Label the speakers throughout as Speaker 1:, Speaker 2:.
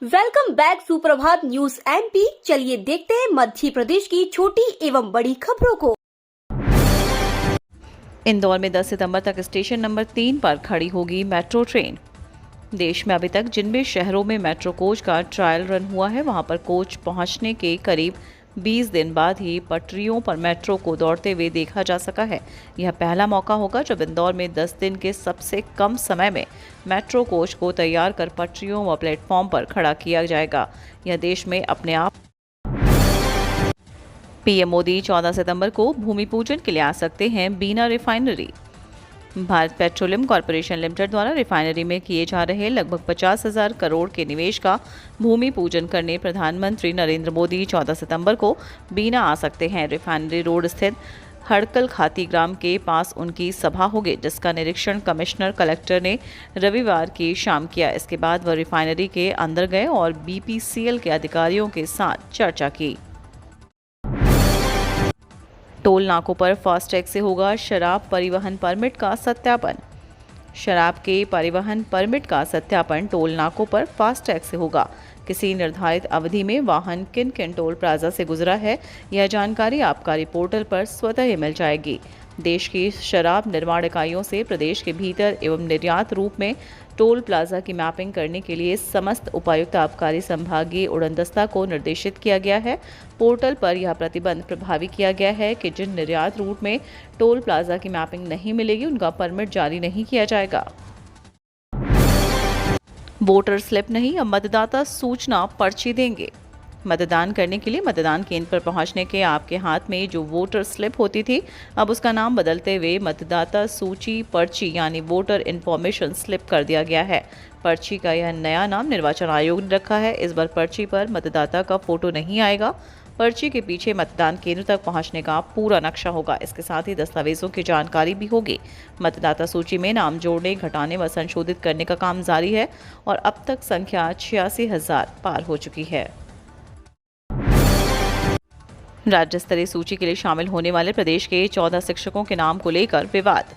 Speaker 1: Welcome back सुप्रभात news MP. चलिए देखते हैं मध्य प्रदेश की छोटी एवं बड़ी खबरों को।
Speaker 2: इंदौर में 10 सितंबर तक स्टेशन नंबर 3 पर खड़ी होगी मेट्रो ट्रेन। देश में अभी तक जिन भी शहरों में मेट्रो कोच का ट्रायल रन हुआ है, वहां पर कोच पहुंचने के करीब 20 दिन बाद ही पटरियों पर मेट्रो को दौड़ते हुए देखा जा सका है। यह पहला मौका होगा जब इंदौर में 10 दिन के सबसे कम समय में मेट्रो कोच को तैयार कर पटरियों व प्लेटफॉर्म पर खड़ा किया जाएगा। यह देश में अपने आप। पीएम मोदी 14 सितंबर को भूमि पूजन के लिए आ सकते हैं Bina refinery. Bharat Petroleum Corporation Limited द्वारा रिफाइनरी में किए जा रहे लगभग 50,000 करोड़ के निवेश का भूमि पूजन करने प्रधानमंत्री नरेंद्र मोदी 14 सितंबर को बीना आ सकते हैं। रिफाइनरी रोड स्थित हड़कल खाती ग्राम के पास उनकी सभा होगी, जिसका निरीक्षण कमिश्नर कलेक्टर ने रविवार की शाम किया। इसके बाद वह रिफाइनरी के अंदर गए और बीपीसीएल के अधिकारियों के साथ चर्चा की। टोल नाकों पर फास्टैग से होगा शराब परिवहन परमिट का सत्यापन। शराब के परिवहन परमिट का सत्यापन टोल नाकों पर फास्टैग से होगा। किसी निर्धारित अवधि में वाहन किन किन टोल प्लाजा से गुजरा है, यह जानकारी आबकारी पोर्टल पर स्वतः ही मिल जाएगी। देश की शराब निर्माण इकाइयों से प्रदेश के भीतर एवं निर्यात रूप में टोल प्लाजा की मैपिंग करने के लिए समस्त उपायुक्त आबकारी संभागीय उड़नदस्ता को निर्देशित किया गया है। पोर्टल पर यह प्रतिबंध प्रभावी किया गया है कि जिन निर्यात रूट में टोल प्लाजा की मैपिंग नहीं मिलेगी, उनका परमिट जारी नहीं किया जाएगा। वोटर स्लिप नहीं, अब मतदाता सूचना पर्ची देंगे। मतदान करने के लिए मतदान केंद्र पर पहुंचने के आपके हाथ में जो वोटर स्लिप होती थी, अब उसका नाम बदलते हुए मतदाता सूची पर्ची यानी वोटर इन्फॉर्मेशन स्लिप कर दिया गया है। पर्ची का यह नया नाम निर्वाचन आयोग ने रखा है। इस बार पर्ची पर मतदाता का फोटो नहीं आएगा। पर्ची के पीछे मतदान केंद्र तक पहुंचने का पूरा नक्शा होगा। इसके साथ ही दस्तावेजों की जानकारी भी होगी। मतदाता सूची में नाम जोड़ने, घटाने व संशोधित करने का काम जारी है और अब तक संख्या 86,000 पार हो चुकी है। राज्य स्तरीय सूची के लिए शामिल होने वाले प्रदेश के 14 शिक्षकों के नाम को लेकर विवाद।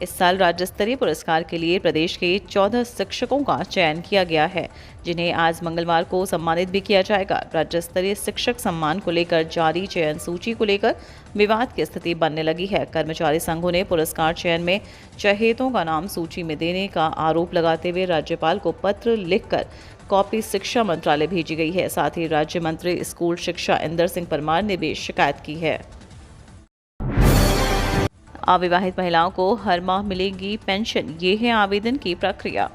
Speaker 2: इस साल राज्य स्तरीय पुरस्कार के लिए प्रदेश के 14 शिक्षकों का चयन किया गया है, जिन्हें आज मंगलवार को सम्मानित भी किया जाएगा। राज्य स्तरीय शिक्षक सम्मान को लेकर जारी चयन सूची को लेकर विवाद की स्थिति बनने लगी है। कर्मचारी संघों ने पुरस्कार चयन में चहेतों का नाम सूची में देने का आरोप लगाते हुए राज्यपाल को पत्र लिखकर कॉपी शिक्षा मंत्रालय भेजी गई है। साथ ही राज्य मंत्री स्कूल शिक्षा इंदर सिंह परमार ने भी शिकायत की है। अविवाहित महिलाओं को हर माह मिलेगी पेंशन, ये है आवेदन की प्रक्रिया।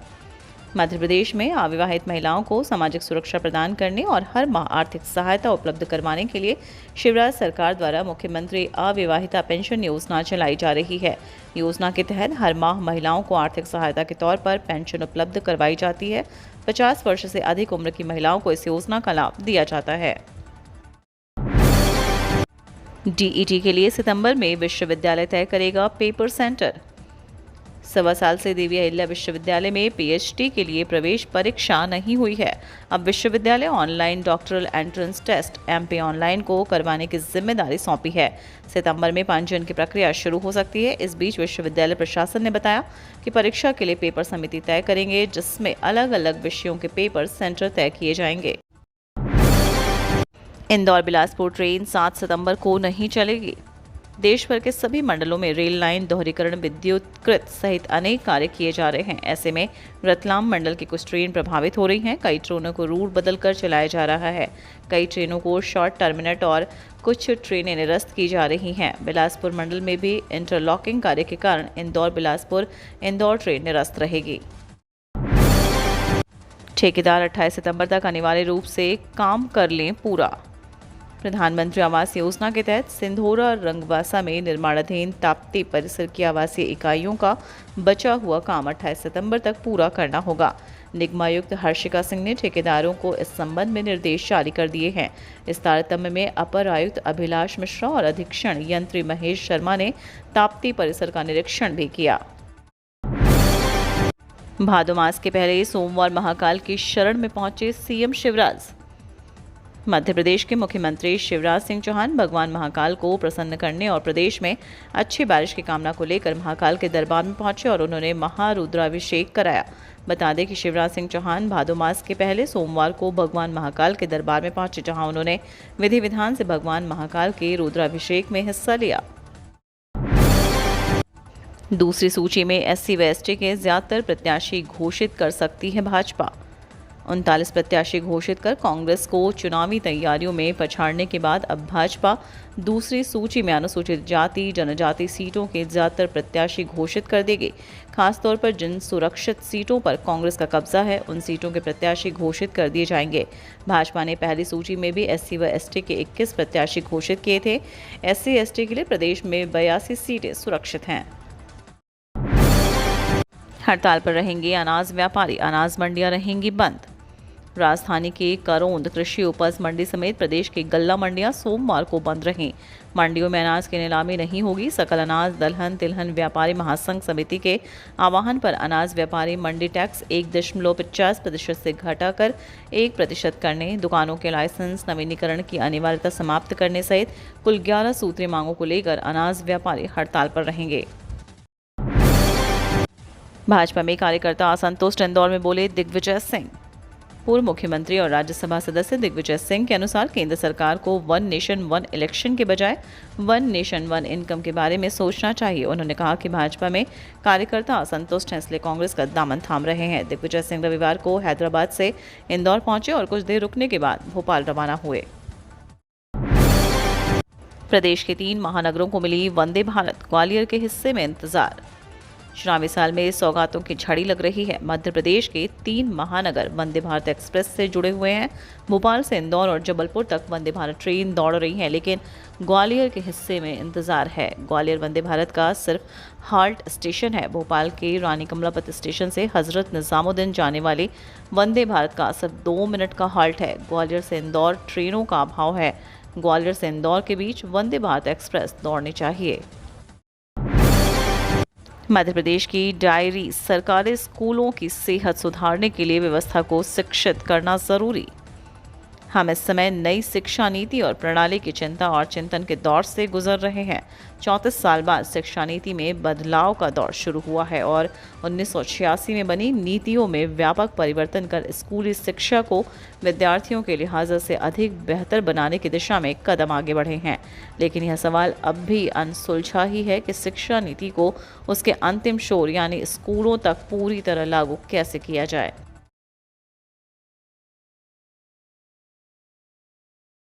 Speaker 2: मध्य प्रदेश में अविवाहित महिलाओं को सामाजिक सुरक्षा प्रदान करने और हर माह आर्थिक सहायता उपलब्ध करवाने के लिए शिवराज सरकार द्वारा मुख्यमंत्री अविवाहिता पेंशन योजना चलाई जा रही है। योजना के तहत हर माह महिलाओं को आर्थिक सहायता के तौर पर पेंशन उपलब्ध करवाई जाती है। 50 वर्ष से अधिक उम्र की महिलाओं को इस योजना का लाभ दिया जाता है। डीईटी के लिए सितंबर में विश्वविद्यालय तय करेगा पेपर सेंटर। 1.25 साल से देवी अहिल्या विश्वविद्यालय में पीएचडी के लिए प्रवेश परीक्षा नहीं हुई है। अब विश्वविद्यालय online doctoral entrance test MP online को करवाने की जिम्मेदारी सौंपी है। सितंबर में पंजीयन की प्रक्रिया शुरू हो सकती है। इस बीच विश्वविद्यालय प्रशासन ने बताया कि परीक्षा के लिए पेपर समिति तय करेंगे, जिसमें अलग अलग विषयों के पेपर सेंटर तय किए जाएंगे। इंदौर बिलासपुर ट्रेन 7 सितंबर को नहीं चलेगी। देश भर के सभी मंडलों में रेल लाइन दोहरीकरण, विद्युतीकृत सहित अनेक कार्य किए जा रहे हैं। ऐसे में रतलाम मंडल की कुछ ट्रेन प्रभावित हो रही हैं। कई ट्रेनों को रूट बदलकर चलाया जा रहा है। कई ट्रेनों को शॉर्ट टर्मिनेट और कुछ ट्रेनें निरस्त की जा रही हैं। बिलासपुर मंडल में भी इंटरलॉकिंग कार्य के कारण इंदौर बिलासपुर इंदौर ट्रेन निरस्त रहेगी। ठेकेदार 28 सितंबर तक अनिवार्य रूप से काम कर लें पूरा। प्रधानमंत्री आवास योजना के तहत सिंधोरा रंगवासा में निर्माणाधीन ताप्ती परिसर की आवासीय इकाइयों का बचा हुआ काम 28 सितंबर तक पूरा करना होगा। निगमायुक्त हर्षिका सिंह ने ठेकेदारों को इस संबंध में निर्देश जारी कर दिए हैं। इस तारतम्य में अपर आयुक्त अभिलाष मिश्रा और अधीक्षण यंत्री महेश शर्मा ने ताप्ती परिसर का निरीक्षण भी किया। भादो मास के पहले सोमवार महाकाल की शरण में पहुंचे सीएम शिवराज। मध्य प्रदेश के मुख्यमंत्री शिवराज सिंह चौहान भगवान महाकाल को प्रसन्न करने और प्रदेश में अच्छी बारिश की कामना को लेकर महाकाल के दरबार में पहुंचे और उन्होंने महारुद्राभिषेक कराया। बता दें कि शिवराज सिंह चौहान भादो मास के पहले सोमवार को भगवान महाकाल के दरबार में पहुंचे, जहां उन्होंने विधि विधान से भगवान महाकाल के रुद्राभिषेक में हिस्सा लिया। दूसरी सूची में SC व ST के ज्यादातर प्रत्याशी घोषित कर सकती है भाजपा। 39 प्रत्याशी घोषित कर कांग्रेस को चुनावी तैयारियों में पछाड़ने के बाद अब भाजपा दूसरी सूची में अनुसूचित जाति जनजाति सीटों के ज्यादातर प्रत्याशी घोषित कर देगी। खासतौर पर जिन सुरक्षित सीटों पर कांग्रेस का कब्जा है, उन सीटों के प्रत्याशी घोषित कर दिए जाएंगे। भाजपा ने पहली सूची में भी SC व ST के 21 प्रत्याशी घोषित किए थे। SC ST के लिए प्रदेश में 82 सीटें सुरक्षित हैं। हड़ताल पर रहेंगे अनाज व्यापारी, अनाज मंडियां रहेंगी बंद। राजधानी के करौंद कृषि उपज मंडी समेत प्रदेश की गल्ला मंडियां सोमवार को बंद रहीं। मंडियों में अनाज की नीलामी नहीं होगी। सकल अनाज दलहन तिलहन व्यापारी महासंघ समिति के आह्वान पर अनाज व्यापारी मंडी टैक्स 1.50% से घटाकर 1% करने, दुकानों के लाइसेंस नवीनीकरण की अनिवार्यता समाप्त करने सहित कुल 11 सूत्रीय मांगों को लेकर अनाज व्यापारी हड़ताल पर रहेंगे। भाजपा में कार्यकर्ता असंतुष्ट, इंदौर में बोले दिग्विजय सिंह। पूर्व मुख्यमंत्री और राज्यसभा सदस्य दिग्विजय सिंह के अनुसार केंद्र सरकार को 1 नेशन 1 इलेक्शन के बजाय 1 नेशन 1 इनकम के बारे में सोचना चाहिए। उन्होंने कहा कि भाजपा में कार्यकर्ता असंतुष्ट हैं, इसलिए कांग्रेस का दामन थाम रहे हैं। दिग्विजय सिंह रविवार को हैदराबाद से इंदौर पहुंचे और कुछ देर रुकने के बाद भोपाल रवाना हुए। प्रदेश के 3 महानगरों को मिली वंदे भारत, ग्वालियर के हिस्से में इंतजार। चुनावी साल में सौगातों की झड़ी लग रही है। मध्य प्रदेश के 3 महानगर वंदे भारत एक्सप्रेस से जुड़े हुए हैं। भोपाल से इंदौर और जबलपुर तक वंदे भारत ट्रेन दौड़ रही है, लेकिन ग्वालियर के हिस्से में इंतजार है। ग्वालियर वंदे भारत का सिर्फ हाल्ट स्टेशन है। भोपाल के रानी कमलापति स्टेशन से हजरत निजामुद्दीन जाने वाली वंदे भारत का सिर्फ 2 मिनट का हाल्ट है। ग्वालियर से इंदौर ट्रेनों का अभाव है। ग्वालियर से इंदौर के बीच वंदे भारत एक्सप्रेस दौड़नी चाहिए। मध्य प्रदेश की डायरी, सरकारी स्कूलों की सेहत सुधारने के लिए व्यवस्था को शिक्षित करना जरूरी। हम इस समय नई शिक्षा नीति और प्रणाली की चिंता और चिंतन के दौर से गुजर रहे हैं। 34 साल बाद शिक्षा नीति में बदलाव का दौर शुरू हुआ है और 1986 में बनी नीतियों में व्यापक परिवर्तन कर स्कूली शिक्षा को विद्यार्थियों के लिहाज से अधिक बेहतर बनाने की दिशा में कदम आगे बढ़े हैं। लेकिन यह सवाल अब भी अनसुलझा ही है कि शिक्षा नीति को उसके अंतिम छोर यानी स्कूलों तक पूरी तरह लागू कैसे किया जाए।